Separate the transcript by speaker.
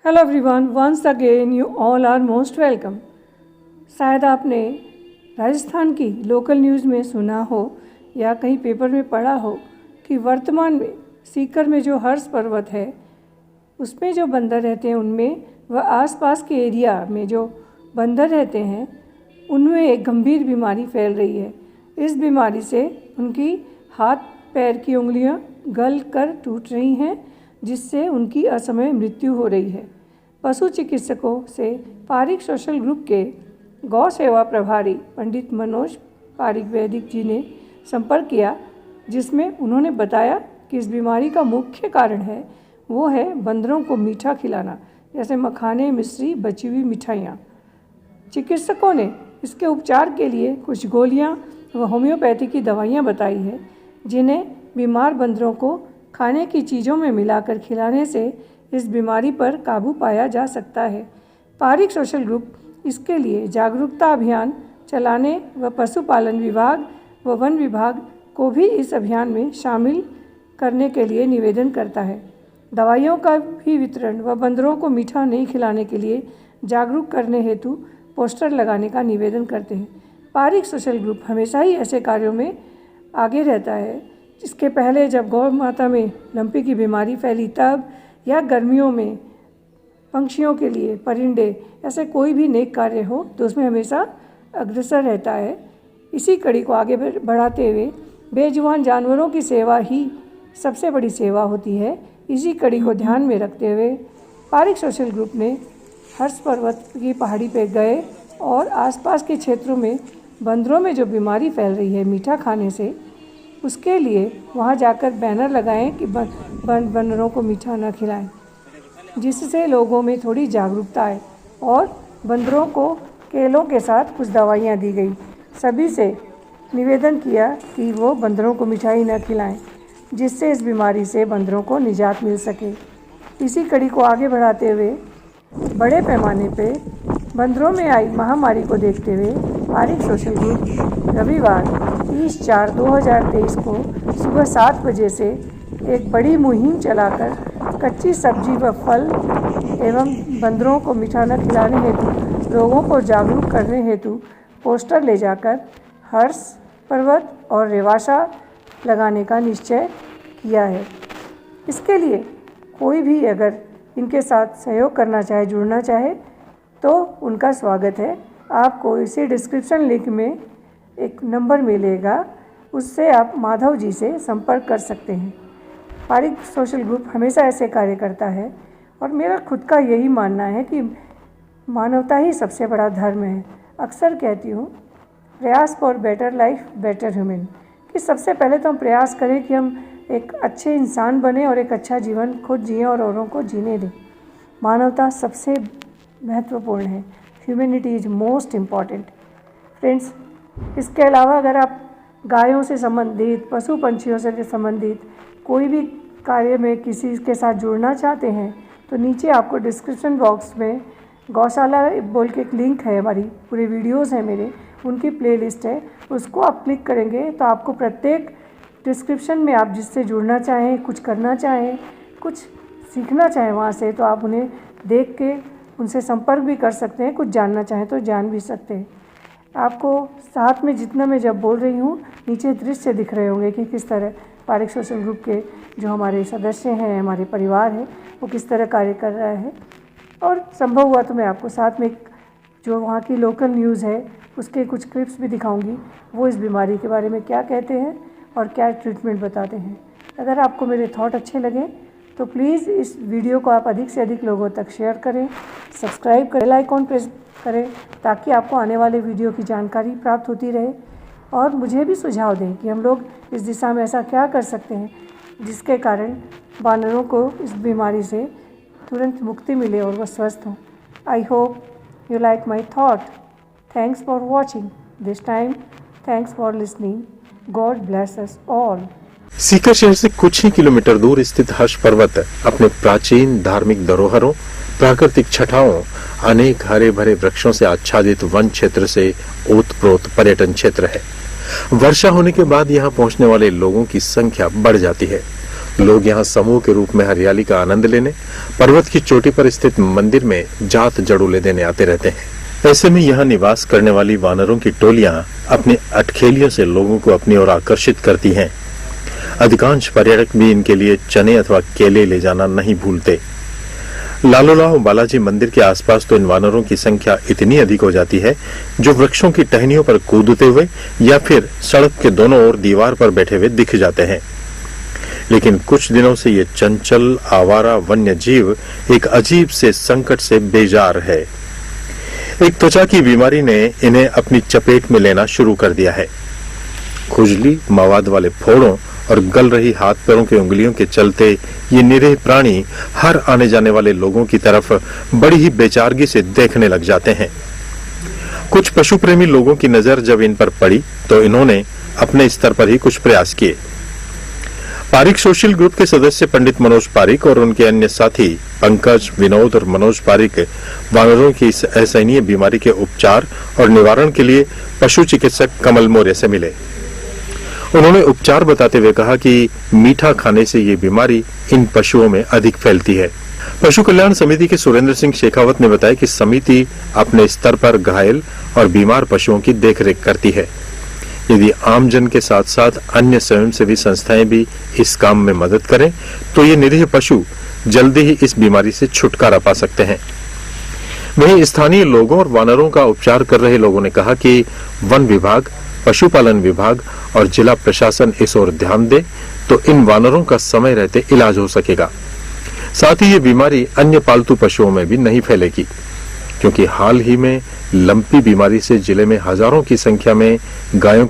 Speaker 1: Hello everyone, once again you all are most welcome. शायद आपने राजस्थान की लोकल न्यूज़ में सुना हो या कहीं पेपर में पढ़ा हो कि वर्तमान में सीकर में जो हर्ष पर्वत है उसमें जो बंदर रहते हैं उनमें व आसपास के एरिया में जो बंदर रहते हैं उनमें एक गंभीर बीमारी फैल रही है। इस बीमारी से उनकी हाथ पैर की उंगलियां गल कर टूट रही हैं, जिससे उनकी असमय मृत्यु हो रही है। पशु चिकित्सकों से पारिक सोशल ग्रुप के गौ सेवा प्रभारी पंडित मनोज पारिक वैदिक जी ने संपर्क किया, जिसमें उन्होंने बताया कि इस बीमारी का मुख्य कारण है वो है बंदरों को मीठा खिलाना, जैसे मखाने, मिश्री, बची हुई मिठाइयाँ। चिकित्सकों ने इसके उपचार के लिए कुछ गोलियाँ व होम्योपैथी की दवाइयाँ बताई है, जिन्हें बीमार बंदरों को खाने की चीज़ों में मिलाकर खिलाने से इस बीमारी पर काबू पाया जा सकता है। पारिक सोशल ग्रुप इसके लिए जागरूकता अभियान चलाने व पशुपालन विभाग व वन विभाग को भी इस अभियान में शामिल करने के लिए निवेदन करता है। दवाइयों का भी वितरण व बंदरों को मीठा नहीं खिलाने के लिए जागरूक करने हेतु पोस्टर लगाने का निवेदन करते हैं। पारिक सोशल ग्रुप हमेशा ही ऐसे कार्यों में आगे रहता है। इसके पहले जब गौ माता में लंपी की बीमारी फैली तब, या गर्मियों में पंछियों के लिए परिंदे, ऐसे कोई भी नेक कार्य हो तो उसमें हमेशा अग्रसर रहता है। इसी कड़ी को आगे बढ़ाते हुए बेजुबान जानवरों की सेवा ही सबसे बड़ी सेवा होती है। इसी कड़ी को ध्यान में रखते हुए पारिक सोशल ग्रुप ने हर्ष पर्वत की पहाड़ी पर गए और आसपास के क्षेत्रों में बंदरों में जो बीमारी फैल रही है मीठा खाने से, उसके लिए वहाँ जाकर बैनर लगाएं कि बंदरों को मीठा न खिलाएं, जिससे लोगों में थोड़ी जागरूकता आए। और बंदरों को केलों के साथ कुछ दवाइयाँ दी गई। सभी से निवेदन किया कि वो बंदरों को मिठाई न खिलाएं, जिससे इस बीमारी से बंदरों को निजात मिल सके। इसी कड़ी को आगे बढ़ाते हुए बड़े पैमाने पे बंदरों में आई महामारी को देखते हुए पारिक सोशल ग्रुप रविवार 30/4/2023 को सुबह 7 बजे से एक बड़ी मुहिम चलाकर कच्ची सब्जी व फल एवं बंदरों को मीठा न खिलाने हेतु लोगों को जागरूक करने हेतु पोस्टर ले जाकर हर्ष पर्वत और रेवाशा लगाने का निश्चय किया है। इसके लिए कोई भी अगर इनके साथ सहयोग करना चाहे, जुड़ना चाहे, तो उनका स्वागत है। आपको इसी डिस्क्रिप्शन लिंक में एक नंबर मिलेगा, उससे आप माधव जी से संपर्क कर सकते हैं। पारिक सोशल ग्रुप हमेशा ऐसे कार्य करता है और मेरा खुद का यही मानना है कि मानवता ही सबसे बड़ा धर्म है। अक्सर कहती हूँ, प्रयास for better life better human, कि सबसे पहले तो हम प्रयास करें कि हम एक अच्छे इंसान बने और एक अच्छा जीवन खुद जिएं और औरों को जीने दें। मानवता सबसे महत्वपूर्ण है। Humanity is most important friends. इसके अलावा अगर आप गायों से संबंधित, पशु पंछियों से संबंधित कोई भी कार्य में किसी के साथ जुड़ना चाहते हैं तो नीचे आपको डिस्क्रिप्शन बॉक्स में गौशाला बोल के एक लिंक है, हमारी पूरी वीडियोस हैं मेरे, उनकी प्लेलिस्ट है, उसको आप क्लिक करेंगे तो आपको प्रत्येक डिस्क्रिप्शन में आप जिससे जुड़ना चाहें, कुछ करना चाहें, कुछ सीखना चाहें वहाँ से, तो आप उन्हें देख के उनसे संपर्क भी कर सकते हैं। कुछ जानना चाहें तो जान भी सकते हैं। आपको साथ में जितना मैं जब बोल रही हूँ नीचे दृश्य दिख रहे होंगे कि किस तरह पारिक सोशल ग्रुप के जो हमारे सदस्य हैं, हमारे परिवार है, वो किस तरह कार्य कर रहा है। और संभव हुआ तो मैं आपको साथ में जो वहाँ की लोकल न्यूज़ है उसके कुछ क्लिप्स भी दिखाऊंगी, वो इस बीमारी के बारे में क्या कहते हैं और क्या ट्रीटमेंट बताते हैं। अगर आपको मेरे थॉट अच्छे लगें तो प्लीज़ इस वीडियो को आप अधिक से अधिक लोगों तक शेयर करें, सब्सक्राइब करें, बेल आइकॉन प्रेस करें, ताकि आपको आने वाले वीडियो की जानकारी प्राप्त होती रहे। और मुझे भी सुझाव दें कि हम लोग इस दिशा में ऐसा क्या कर सकते हैं जिसके कारण बानरों को इस बीमारी से तुरंत मुक्ति मिले और वह स्वस्थ हों। I hope you like my thought. Thanks for watching this time. Thanks for listening. God bless us all.
Speaker 2: Sikar शहर से कुछ ही किलोमीटर दूर स्थित हर्ष पर्वत अपने प्राचीन धार्मिक धरोहरों, प्राकृतिक छटाओं, अनेक हरे भरे वृक्षों से आच्छादित वन क्षेत्र से ओतप्रोत पर्यटन क्षेत्र है। वर्षा होने के बाद यहाँ पहुँचने वाले लोगों की संख्या बढ़ जाती है। लोग यहाँ समूह के रूप में हरियाली का आनंद लेने पर्वत की चोटी पर स्थित मंदिर में जात जड़ूले देने आते रहते हैं। ऐसे में यहाँ निवास करने वाली वानरों की टोलियां अपनी अटखेलियों से लोगों को अपनी ओर आकर्षित करती हैं। अधिकांश पर्यटक भी इनके लिए चने अथवा केले ले जाना नहीं भूलते। लालोलाव बालाजी मंदिर के आसपास तो इन वानरों की संख्या इतनी अधिक हो जाती है जो वृक्षों की टहनियों पर कूदते हुए या फिर सड़क के दोनों ओर दीवार पर बैठे हुए दिख जाते हैं। लेकिन कुछ दिनों से ये चंचल आवारा वन्य जीव एक अजीब से संकट से बेजार है। एक त्वचा की बीमारी ने इन्हें अपनी चपेट में लेना शुरू कर दिया है। खुजली, मवाद वाले फोड़ों और गल रही हाथ पैरों की उंगलियों के चलते ये निरीह प्राणी हर आने जाने वाले लोगों की तरफ बड़ी ही बेचारगी से देखने लग जाते हैं। कुछ पशु प्रेमी लोगों की नजर जब इन पर पड़ी तो इन्होंने अपने स्तर पर ही कुछ प्रयास किए। पारिक सोशल ग्रुप के सदस्य पंडित मनोज पारिक और उनके अन्य साथी पंकज, विनोद और मनोज पारिक वानरों की इस असहनीय बीमारी के उपचार और निवारण के लिए पशु चिकित्सक कमल मौर्य से मिले। उन्होंने उपचार बताते हुए कहा कि मीठा खाने से ये बीमारी इन पशुओं में अधिक फैलती है। पशु कल्याण समिति के सुरेंद्र सिंह शेखावत ने बताया कि समिति अपने स्तर पर घायल और बीमार पशुओं की देखरेख करती है। यदि आमजन के साथ साथ अन्य स्वयंसेवी संस्थाएं भी इस काम में मदद करें तो ये निरीह पशु जल्दी ही इस बीमारी से छुटकारा पा सकते हैं। वहीं स्थानीय लोगों और वानरों का उपचार कर रहे लोगों ने कहा कि वन विभाग, पशुपालन विभाग और जिला प्रशासन इस ओर ध्यान दे तो इन वानरों का समय रहते इलाज हो सकेगा। साथ ही ये बीमारी अन्य पालतू पशुओं में भी नहीं फैलेगी, क्योंकि हाल ही में लंपी बीमारी से जिले में हजारों की संख्या में गायों